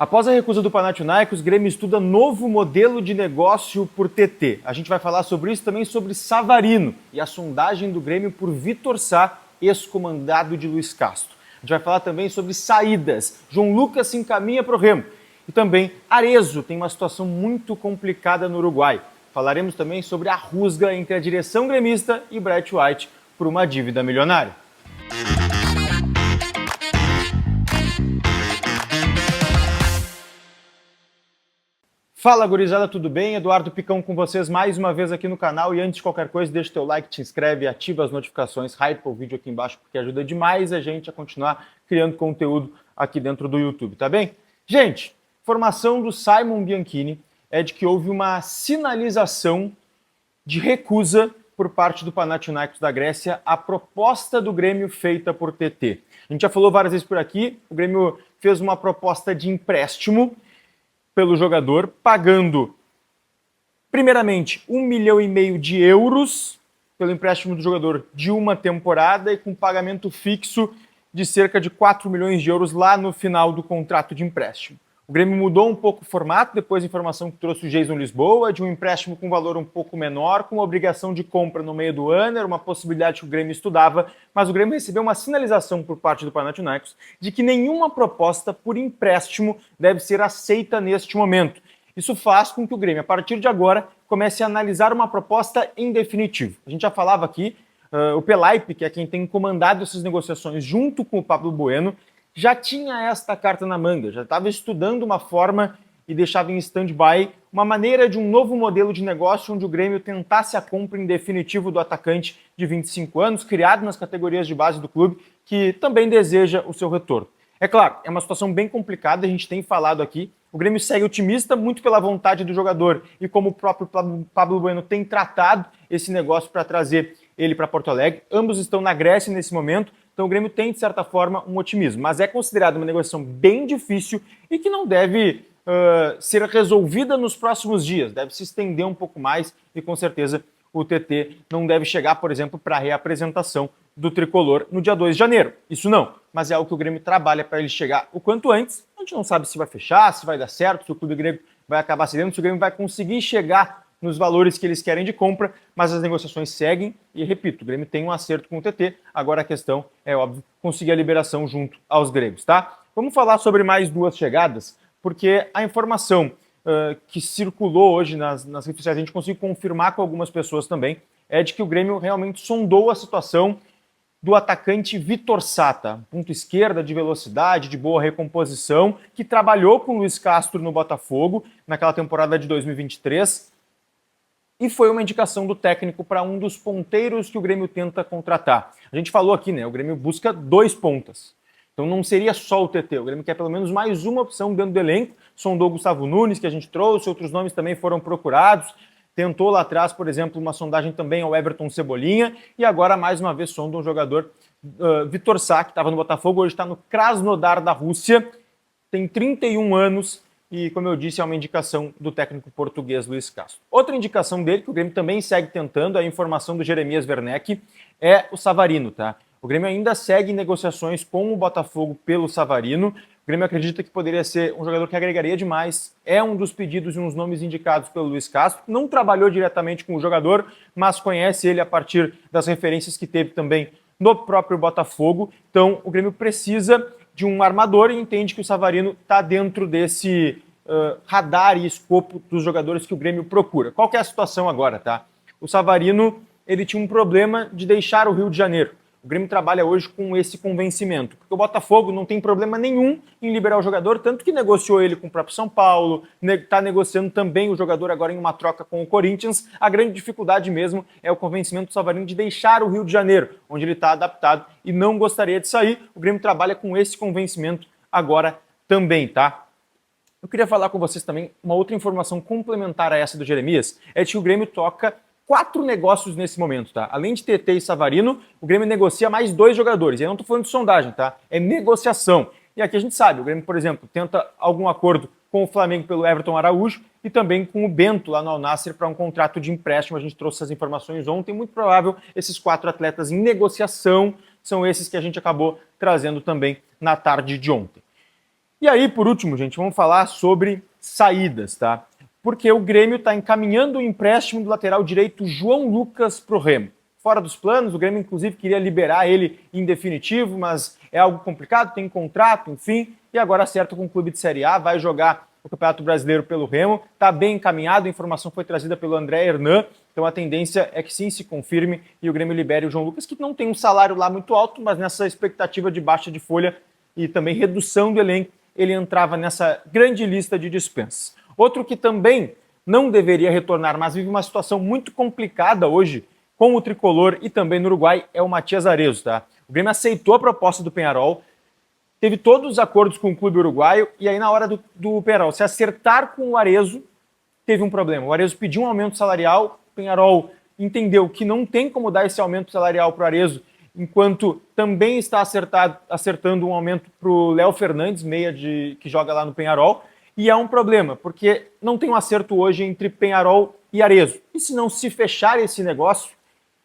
Após a recusa do Panathinaikos, o Grêmio estuda novo modelo de negócio por TT. A gente vai falar sobre isso também, sobre Savarino e a sondagem do Grêmio por Vitor Sá, ex-comandado de Luiz Castro. A gente vai falar também sobre saídas. João Lucas se encaminha para o Remo. E também Arezzo tem uma situação muito complicada no Uruguai. Falaremos também sobre a rusga entre a direção gremista e Brett White por uma dívida milionária. Fala, gurizada, tudo bem? Eduardo Picão com vocês mais uma vez aqui no canal. E antes de qualquer coisa, deixa o teu like, te inscreve, ativa as notificações, hype o vídeo aqui embaixo, porque ajuda demais a gente a continuar criando conteúdo aqui dentro do YouTube, tá bem? Gente, informação do Simon Bianchini é de que houve uma sinalização de recusa por parte do Panathinaikos da Grécia à proposta do Grêmio feita por TT. A gente já falou várias vezes por aqui, o Grêmio fez uma proposta de empréstimo pelo jogador, pagando primeiramente 1,5 milhão de euros pelo empréstimo do jogador de uma temporada e com pagamento fixo de cerca de 4 milhões de euros lá no final do contrato de empréstimo. O Grêmio mudou um pouco o formato, depois da informação que trouxe o Jason Lisboa, de um empréstimo com valor um pouco menor, com uma obrigação de compra no meio do ano, era uma possibilidade que o Grêmio estudava, mas o Grêmio recebeu uma sinalização por parte do Panathinaikos de que nenhuma proposta por empréstimo deve ser aceita neste momento. Isso faz com que o Grêmio, a partir de agora, comece a analisar uma proposta em definitivo. A gente já falava aqui, o Pelaipe, que é quem tem comandado essas negociações junto com o Pablo Bueno, já tinha esta carta na manga, já estava estudando uma forma e deixava em stand-by uma maneira de um novo modelo de negócio onde o Grêmio tentasse a compra em definitivo do atacante de 25 anos, criado nas categorias de base do clube, que também deseja o seu retorno. É claro, é uma situação bem complicada, a gente tem falado aqui, o Grêmio segue otimista muito pela vontade do jogador e como o próprio Pablo Bueno tem tratado esse negócio para trazer ele para Porto Alegre. Ambos estão na Grécia nesse momento, então o Grêmio tem, de certa forma, um otimismo. Mas é considerado uma negociação bem difícil e que não deve ser resolvida nos próximos dias. Deve se estender um pouco mais e, com certeza, o TT não deve chegar, por exemplo, para a reapresentação do Tricolor no dia 2 de janeiro. Isso não, mas é algo que o Grêmio trabalha para ele chegar o quanto antes. A gente não sabe se vai fechar, se vai dar certo, se o clube grego vai acabar cedendo, se o Grêmio vai conseguir chegar nos valores que eles querem de compra, mas as negociações seguem e, repito, o Grêmio tem um acerto com o TT, agora a questão é, óbvio, conseguir a liberação junto aos gregos, tá? Vamos falar sobre mais duas chegadas, porque a informação que circulou hoje nas redes sociais, a gente conseguiu confirmar com algumas pessoas também, é de que o Grêmio realmente sondou a situação do atacante Vitor Sá, ponto esquerda, de velocidade, de boa recomposição, que trabalhou com o Luiz Castro no Botafogo naquela temporada de 2023, e foi uma indicação do técnico para um dos ponteiros que o Grêmio tenta contratar. A gente falou aqui, né? O Grêmio busca 2 pontas. Então não seria só o TT, o Grêmio quer pelo menos mais uma opção dentro do elenco. Sondou o Gustavo Nunes, que a gente trouxe, outros nomes também foram procurados. Tentou lá atrás, por exemplo, uma sondagem também ao Everton Cebolinha. E agora, mais uma vez, sonda um jogador, Vitor Sá, que estava no Botafogo, hoje está no Krasnodar da Rússia. Tem 31 anos. E, como eu disse, é uma indicação do técnico português Luiz Castro. Outra indicação dele, que o Grêmio também segue tentando, a informação do Jeremias Werneck, é o Savarino, tá? O Grêmio ainda segue negociações com o Botafogo pelo Savarino. O Grêmio acredita que poderia ser um jogador que agregaria demais. É um dos pedidos e uns nomes indicados pelo Luiz Castro. Não trabalhou diretamente com o jogador, mas conhece ele a partir das referências que teve também no próprio Botafogo. Então, o Grêmio precisa de um armador e entende que o Savarino está dentro desse radar e escopo dos jogadores que o Grêmio procura. Qual que é a situação agora, tá? O Savarino, ele tinha um problema de deixar o Rio de Janeiro. O Grêmio trabalha hoje com esse convencimento, porque o Botafogo não tem problema nenhum em liberar o jogador, tanto que negociou ele com o próprio São Paulo, está negociando também o jogador agora em uma troca com o Corinthians. A grande dificuldade mesmo é o convencimento do Savarino de deixar o Rio de Janeiro, onde ele está adaptado e não gostaria de sair. O Grêmio trabalha com esse convencimento agora também, tá? Eu queria falar com vocês também uma outra informação complementar a essa do Jeremias, é de que o Grêmio toca 4 negócios nesse momento, tá? Além de TT e Savarino, o Grêmio negocia mais 2 jogadores. E eu não tô falando de sondagem, tá? É negociação. E aqui a gente sabe, o Grêmio, por exemplo, tenta algum acordo com o Flamengo pelo Everton Araújo e também com o Bento lá no Al Nassr para um contrato de empréstimo. A gente trouxe essas informações ontem. Muito provável esses 4 atletas em negociação são esses que a gente acabou trazendo também na tarde de ontem. E aí, por último, gente, vamos falar sobre saídas, tá? Porque o Grêmio está encaminhando o empréstimo do lateral direito João Lucas para o Remo. Fora dos planos, o Grêmio inclusive queria liberar ele em definitivo, mas é algo complicado, tem contrato, enfim, e agora acerta com o clube de Série A, vai jogar o Campeonato Brasileiro pelo Remo, está bem encaminhado, a informação foi trazida pelo André Hernan, então a tendência é que sim, se confirme e o Grêmio libere o João Lucas, que não tem um salário lá muito alto, mas nessa expectativa de baixa de folha e também redução do elenco, ele entrava nessa grande lista de dispensas. Outro que também não deveria retornar, mas vive uma situação muito complicada hoje com o Tricolor e também no Uruguai, é o Matias Arezzo, tá? O Grêmio aceitou a proposta do Peñarol, teve todos os acordos com o clube uruguaio, e aí na hora do Peñarol se acertar com o Arezzo, teve um problema. O Arezzo pediu um aumento salarial, o Peñarol entendeu que não tem como dar esse aumento salarial para o Arezzo, enquanto também está acertando um aumento para o Léo Fernandes, meia que joga lá no Peñarol, e é um problema, porque não tem um acerto hoje entre Peñarol e Arezzo. E se não se fechar esse negócio,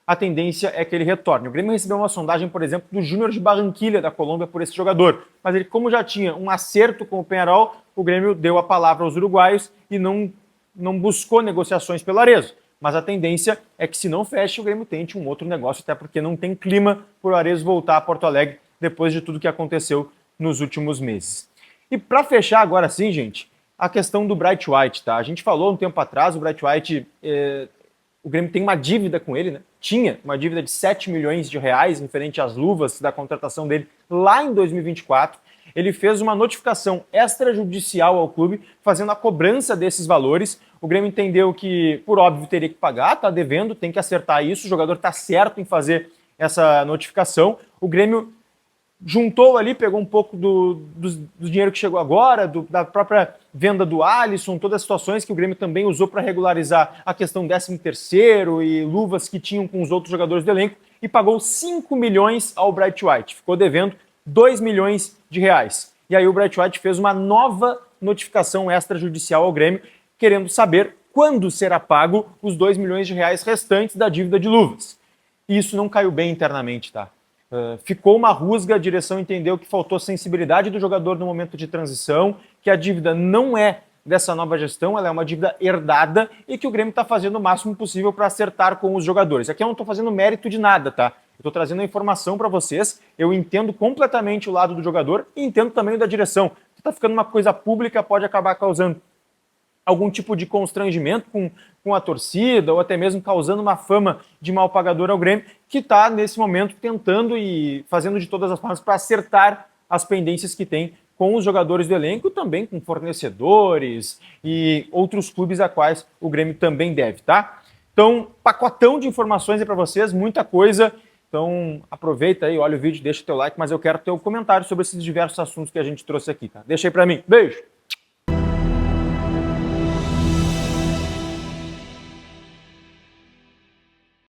a tendência é que ele retorne. O Grêmio recebeu uma sondagem, por exemplo, do Júnior de Barranquilla, da Colômbia, por esse jogador. Mas ele, como já tinha um acerto com o Peñarol, o Grêmio deu a palavra aos uruguaios e não buscou negociações pelo Arezzo. Mas a tendência é que, se não feche, o Grêmio tente um outro negócio, até porque não tem clima para o Arezzo voltar a Porto Alegre depois de tudo que aconteceu nos últimos meses. E para fechar agora sim, gente, a questão do Bright White, tá? A gente falou um tempo atrás, o Bright White, o Grêmio tem uma dívida com ele, né? Tinha uma dívida de 7 milhões de reais referente às luvas da contratação dele lá em 2024. Ele fez uma notificação extrajudicial ao clube, fazendo a cobrança desses valores. O Grêmio entendeu que, por óbvio, teria que pagar, está devendo, tem que acertar isso, o jogador está certo em fazer essa notificação. O Grêmio juntou ali, pegou um pouco do dinheiro que chegou agora, da própria venda do Alisson, todas as situações que o Grêmio também usou para regularizar a questão 13º e luvas que tinham com os outros jogadores do elenco, e pagou 5 milhões ao Bright White. Ficou devendo 2 milhões de reais. E aí o Bright White fez uma nova notificação extrajudicial ao Grêmio, querendo saber quando será pago os 2 milhões de reais restantes da dívida de luvas. E isso não caiu bem internamente, tá? Ficou uma rusga, a direção entendeu que faltou sensibilidade do jogador no momento de transição, que a dívida não é dessa nova gestão, ela é uma dívida herdada e que o Grêmio está fazendo o máximo possível para acertar com os jogadores. Aqui eu não estou fazendo mérito de nada, tá? Eu estou trazendo a informação para vocês, eu entendo completamente o lado do jogador e entendo também o da direção. Se está ficando uma coisa pública, pode acabar causando algum tipo de constrangimento com a torcida, ou até mesmo causando uma fama de mal pagador ao Grêmio, que está, nesse momento, tentando e fazendo de todas as formas para acertar as pendências que tem com os jogadores do elenco, também com fornecedores e outros clubes a quais o Grêmio também deve, tá? Então, pacotão de informações aí para vocês, muita coisa. Então, aproveita aí, olha o vídeo, deixa o teu like, mas eu quero ter um comentário sobre esses diversos assuntos que a gente trouxe aqui, tá? Deixa aí para mim. Beijo!